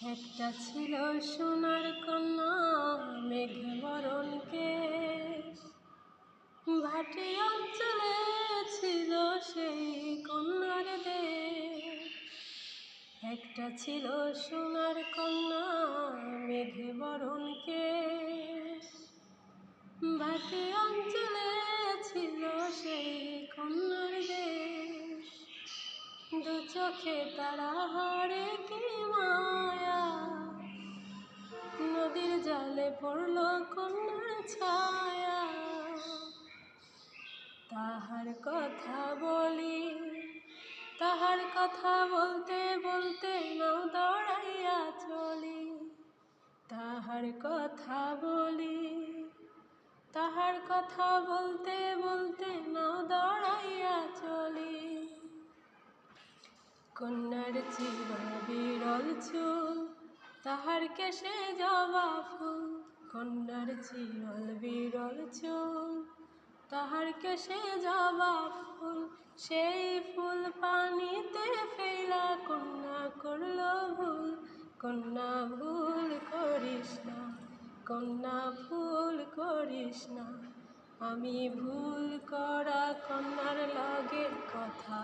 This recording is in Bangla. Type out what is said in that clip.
একটা ছিল সোনার কন্যা, মেঘে বরণ কেশ। ভাটি অঞ্চলে ছিল সেই কন্যার দেশ। একটা ছিল সোনার কন্যা, মেঘে বরণ কেশ। ভাটি অঞ্চলে ছিল সেই কন্যার দেশ। দু চোখে তারা হারে কি মায়া, নদীর জলে পড়ল কন্যার ছায়া। তাহার কথা বলি, তাহার কথা বলতে বলতে নাও দৌড়াইয়া চলি। তাহার কথা বলি, তাহার কথা বলতে বলতে নাও দৌড়াইয়া চলি। কন্যার চির বিরল চুল, তাহার কেশে জবা ফুল। কন্যার চির বিরল চুল, তাহার কেশে জবা ফুল। সেই ফুল পানিতে ফেলা কন্যা করল ভুল। কন্যা ভুল করিস না, কন্যা ভুল করিস না। আমি ভুল করা কন্যার লগে কথা